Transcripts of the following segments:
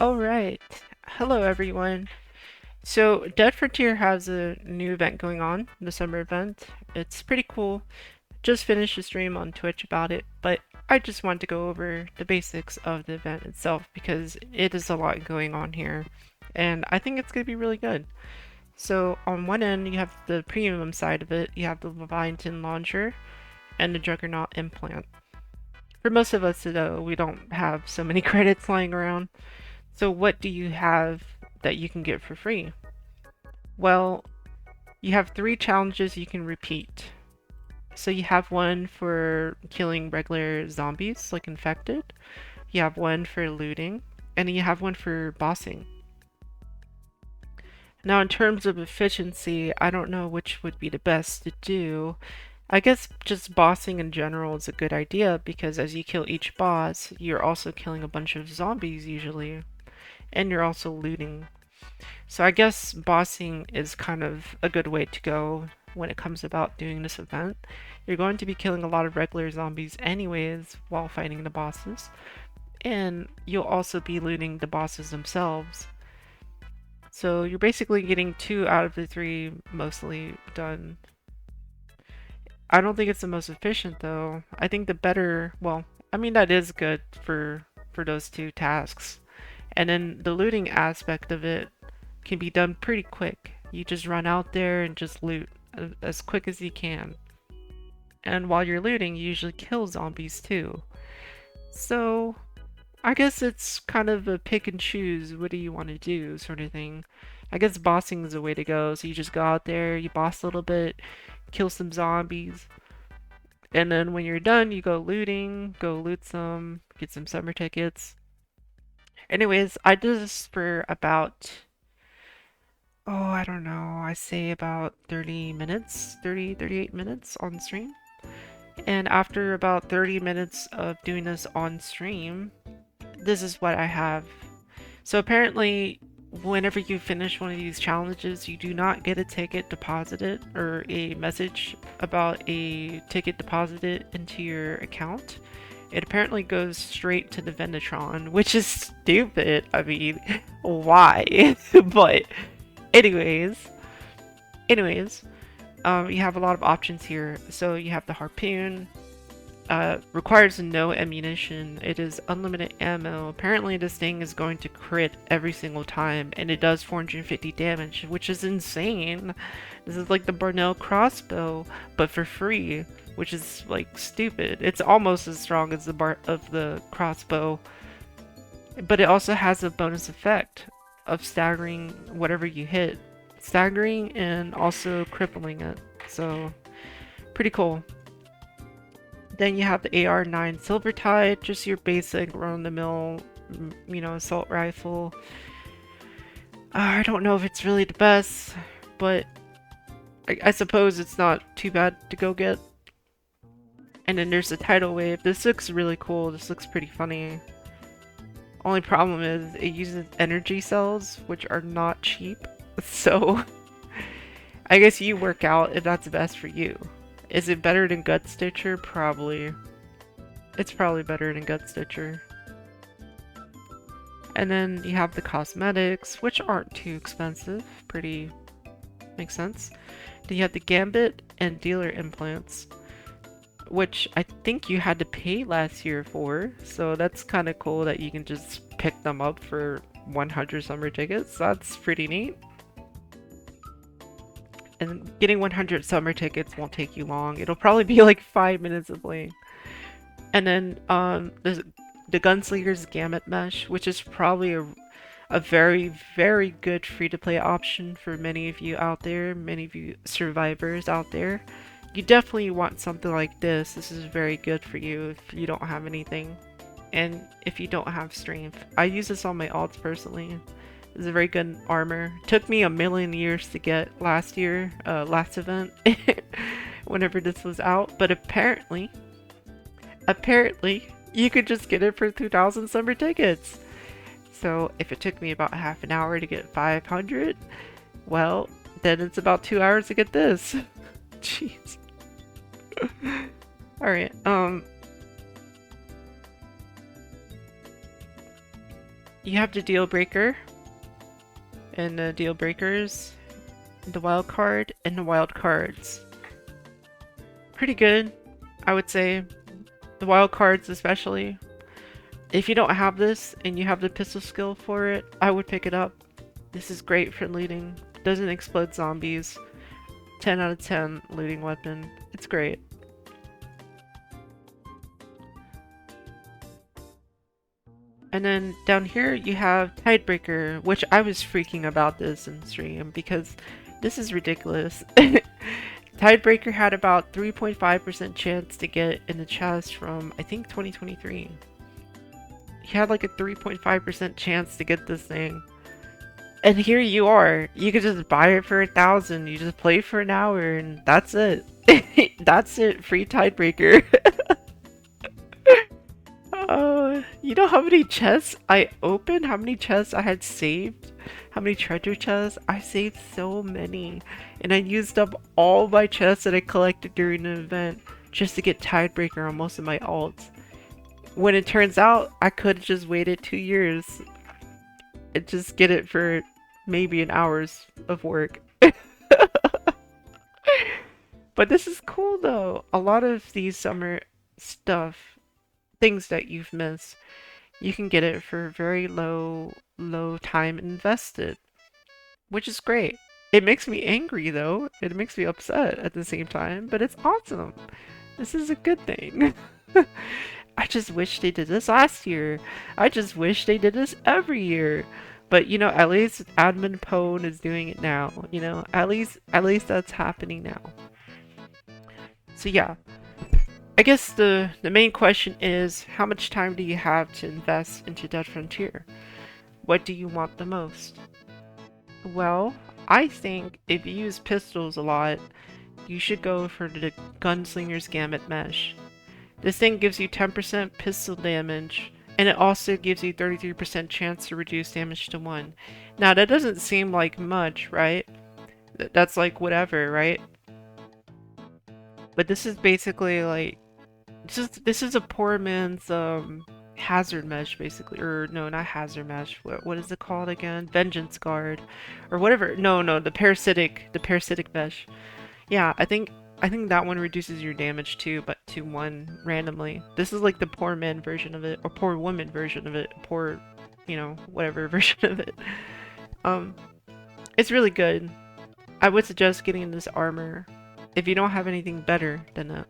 Alright. Hello everyone. So Deadfrontier has a new event going on, the summer event. It's pretty cool. Just finished a stream on Twitch about it, but I just want to go over the basics of the event itself because it is a lot going on here. And I think it's going to be really good. So on one end you have the premium side of it, you have the Leviathan launcher and the Juggernaut implant. For most of us though, we don't have so many credits lying around. So what do you have that you can get for free? Well, you have 3 challenges you can repeat. So you have one for killing regular zombies, like infected. You have one for looting, and then you have one for bossing. Now in terms of efficiency, I don't know which would be the best to do. I guess just bossing in general is a good idea because as you kill each boss, you're also killing a bunch of zombies usually, and you're also looting. So I guess bossing is kind of a good way to go when it comes about doing this event. You're going to be killing a lot of regular zombies anyways while fighting the bosses, and you'll also be looting the bosses themselves. So you're basically getting 2 out of the 3 mostly done. I don't think it's the most efficient though. I think the better, well, I mean that is good for those 2 tasks. And then the looting aspect of it can be done pretty quick. You just run out there and just loot as quick as you can. And while you're looting, you usually kill zombies too. So I guess it's kind of a pick and choose, what do you want to do sort of thing. I guess bossing is the way to go. So you just go out there, you boss a little bit, kill some zombies, and then when you're done, you go looting, go loot some, get some summer tickets. Anyways, I did this for about, oh, I don't know, I say about 30 minutes, 38 minutes on stream. And after about 30 minutes of doing this on stream, this is what I have. So apparently, whenever you finish one of these challenges, you do not get a ticket deposited or a message about a ticket deposited into your account. It apparently goes straight to the Vendatron, which is stupid. I mean, why? But anyways, anyways, you have a lot of options here. So you have the harpoon, requires no ammunition. It is unlimited ammo. Apparently this thing is going to crit every single time, and it does 450 damage, which is insane. This is like the Barnell crossbow, but for free, which is like stupid. It's almost as strong as the crossbow, but it also has a bonus effect of staggering whatever you hit. Staggering and also crippling it. So, pretty cool. Then you have the AR-9 Silvertide, just your basic run-of-the-mill, assault rifle. I don't know if it's really the best, but I suppose it's not too bad to go get. And then there's the tidal wave. This looks really cool. This looks pretty funny. Only problem is it uses energy cells, which are not cheap. So I guess you work out if that's best for you. Is it better than Gut Stitcher? Probably. It's probably better than Gut Stitcher. And then you have the cosmetics, which aren't too expensive. Pretty makes sense. Then you have the Gambit and Dealer implants, which I think you had to pay last year for. So that's kind of cool that you can just pick them up for 100 summer tickets. That's pretty neat. And getting 100 summer tickets won't take you long. It'll probably be like 5 minutes of playing. And then there's the Gunslinger's Gambit Mesh, which is probably a very, very good free-to-play option for many of you out there, many of you survivors out there. You definitely want something like this. This is very good for you if you don't have anything. And if you don't have strength. I use this on my alts personally. It's a very good armor. Took me a million years to get last year, last event, whenever this was out. But apparently, you could just get it for 2,000 summer tickets. So if it took me about half an hour to get 500, well, then it's about 2 hours to get this. Jeez. Alright, You have the deal breaker and the deal breakers, the wild card, and the wild cards. Pretty good, I would say. The wild cards especially. If you don't have this and you have the pistol skill for it, I would pick it up. This is great for looting. Doesn't explode zombies. 10 out of 10 looting weapon. It's great. And then down here you have Tidebreaker, which I was freaking about this in stream because this is ridiculous. Tidebreaker had about 3.5% chance to get in the chest from, I think, 2023. He had like a 3.5% chance to get this thing. And here you are. You could just buy it for 1,000. You just play for an hour and that's it. That's it. Free Tidebreaker. You know how many chests I opened? How many chests I had saved? How many treasure chests? I saved so many. And I used up all my chests that I collected during the event just to get Tidebreaker on most of my alts. When it turns out, I could have just waited 2 years and just get it for maybe an hour's of work. But this is cool though. A lot of these summer stuff, things that you've missed, you can get it for very low time invested, which is great. It makes me angry though. It makes me upset at the same time, but it's awesome. This is a good thing. I just wish they did this last year. I just wish they did this every year. But you know, at least Admin Pwn is doing it now. You know, at least that's happening now. So yeah, I guess the main question is, how much time do you have to invest into Deadfrontier? What do you want the most? Well, I think if you use pistols a lot, you should go for the Gunslinger's Gambit Mesh. This thing gives you 10% pistol damage, and it also gives you 33% chance to reduce damage to 1. Now that doesn't seem like much, right? That's like whatever, right? But this is basically like, this is a poor man's hazard mesh basically, or no, not hazard mesh. What is it called again? Vengeance guard, or whatever. No, the parasitic mesh. Yeah, I think that one reduces your damage too, but to 1 randomly. This is like the poor man version of it, or poor woman version of it, poor, you know, whatever version of it. It's really good. I would suggest getting this armor if you don't have anything better than it.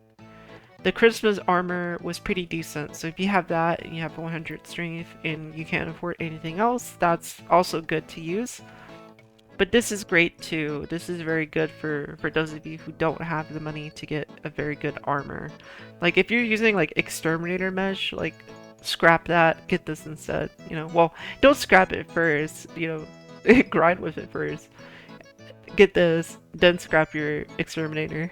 The Christmas armor was pretty decent, so if you have that and you have 100 strength and you can't afford anything else, that's also good to use. But this is great too. This is very good for those of you who don't have the money to get a very good armor. Like if you're using like Exterminator mesh, like scrap that, get this instead. You know, well, don't scrap it first, you know, grind with it first. Get this, then scrap your Exterminator.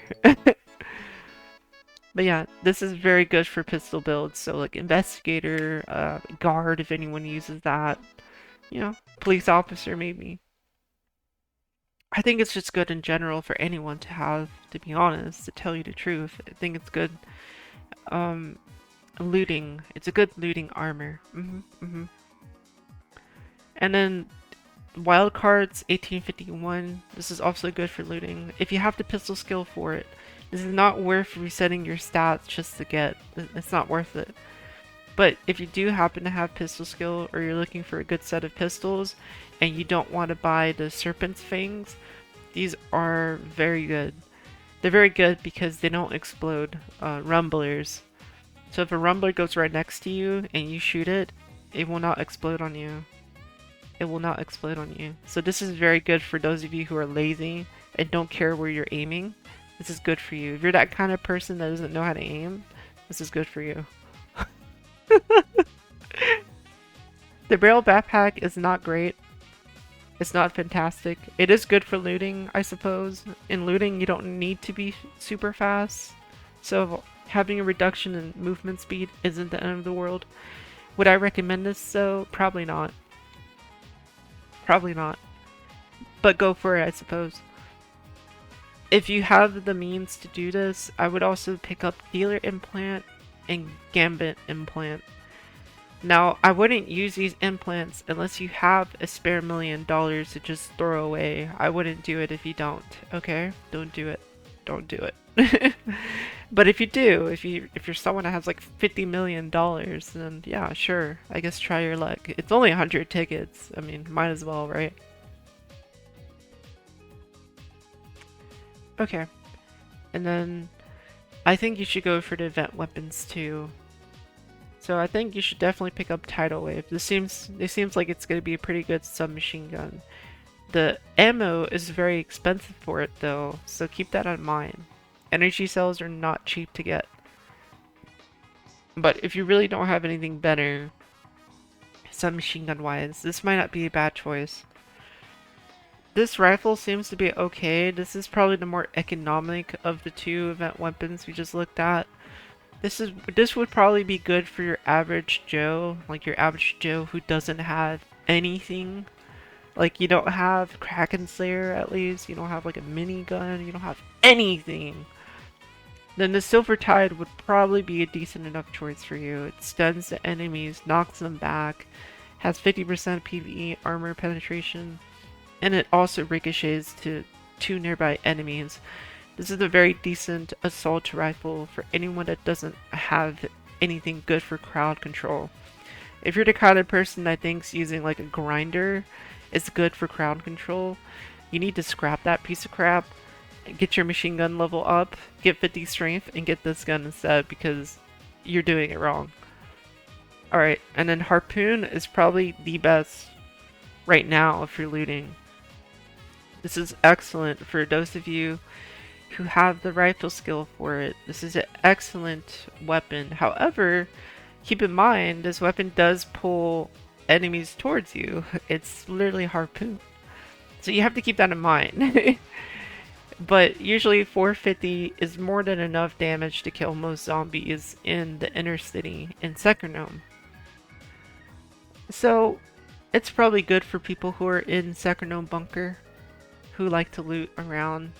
But yeah, this is very good for pistol builds, so like Investigator, Guard if anyone uses that, you know, Police Officer maybe. I think it's just good in general for anyone to have, to be honest, to tell you the truth. I think it's good, looting. It's a good looting armor. And then wild cards, 1851. This is also good for looting. If you have the pistol skill for it. This is not worth resetting your stats just to get. It's not worth it. But if you do happen to have pistol skill, or you're looking for a good set of pistols, and you don't want to buy the Serpent's Fangs, these are very good. They're very good because they don't explode rumblers. So if a rumbler goes right next to you and you shoot it, it will not explode on you. It will not explode on you. So this is very good for those of you who are lazy and don't care where you're aiming. This is good for you. If you're that kind of person that doesn't know how to aim, this is good for you. The barrel backpack is not great. It's not fantastic. It is good for looting, I suppose. In looting, you don't need to be super fast. So having a reduction in movement speed isn't the end of the world. Would I recommend this though? Probably not. Probably not. But go for it, I suppose. If you have the means to do this, I would also pick up Dealer Implant and Gambit Implant. Now, I wouldn't use these implants unless you have a spare $1 million to just throw away. I wouldn't do it if you don't, okay? Don't do it. Don't do it. But if you do, if you're someone that has like $50 million, then yeah, sure. I guess try your luck. It's only 100 tickets. I mean, might as well, right? Okay. And then I think you should go for the event weapons too. So I think you should definitely pick up Tidal Wave. It seems like it's going to be a pretty good submachine gun. The ammo is very expensive for it though, so keep that in mind. Energy cells are not cheap to get. But if you really don't have anything better, submachine gun wise, this might not be a bad choice. This rifle seems to be okay. This is probably the more economic of the two event weapons we just looked at. This would probably be good for your average Joe, like your average Joe who doesn't have anything. Like you don't have Kraken Slayer at least, you don't have like a minigun, you don't have anything. Then the Silver Tide would probably be a decent enough choice for you. It stuns the enemies, knocks them back, has 50% PvE armor penetration, and it also ricochets to two nearby enemies. This is a very decent assault rifle for anyone that doesn't have anything good for crowd control. If you're the kind of person that thinks using like a grinder is good for crowd control, you need to scrap that piece of crap, get your machine gun level up, get 50 strength, and get this gun instead because you're doing it wrong. Alright, and then Harpoon is probably the best right now if you're looting. This is excellent for those of you who have the rifle skill for it. This is an excellent weapon. However, keep in mind this weapon does pull enemies towards you. It's literally Harpoon. So you have to keep that in mind. But usually 450 is more than enough damage to kill most zombies in the inner city in Second Gnome. So it's probably good for people who are in Second Gnome Bunker, who like to loot around.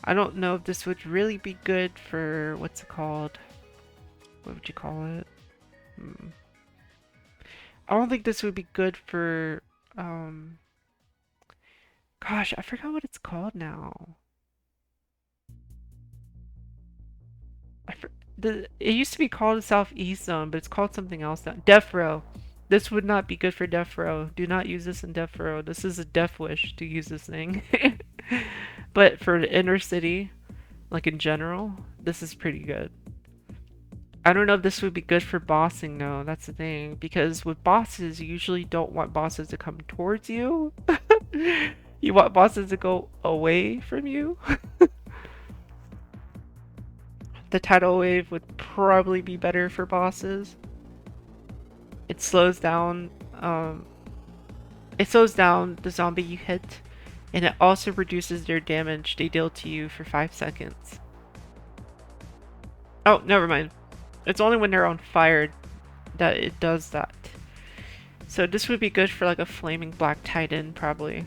I don't know if this would really be good for, what's it called? What would you call it? I don't think this would be good for, gosh, I forgot what it's called now. It used to be called the Southeast Zone, but it's called something else now. Death Row. This would not be good for Death Row. Do not use this in Death Row. This is a death wish to use this thing. But for the inner city, like in general, this is pretty good. I don't know if this would be good for bossing though, that's the thing. Because with bosses, you usually don't want bosses to come towards you. You want bosses to go away from you. The tidal wave would probably be better for bosses. It slows down the zombie you hit, and it also reduces their damage they deal to you for 5 seconds. Oh, never mind. It's only when they're on fire that it does that. So this would be good for like a flaming black titan, probably.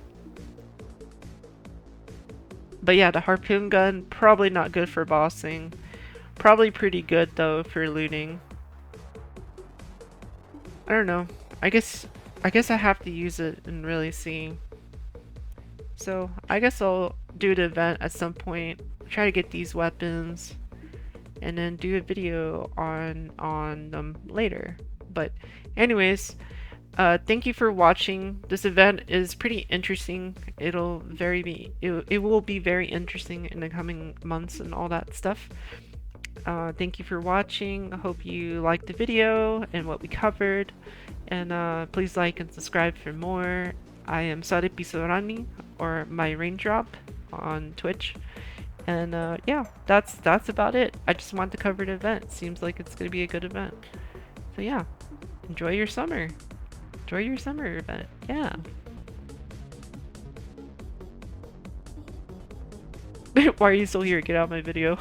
But yeah, the harpoon gun, probably not good for bossing. Probably pretty good though for looting. I don't know. I guess I have to use it and really see. So I guess I'll do the event at some point. Try to get these weapons, and then do a video on them later. But anyways, thank you for watching. This event is pretty interesting. It will be very interesting in the coming months and all that stuff. Thank you for watching. I hope you liked the video and what we covered, and please like and subscribe for more. I am Sade Pisorani, or my raindrop on Twitch, and yeah, that's about it. I just wanted to cover the event. Seems like it's gonna be a good event. So yeah, enjoy your summer. Enjoy your summer event. Yeah. Why are you still here? Get out of my video.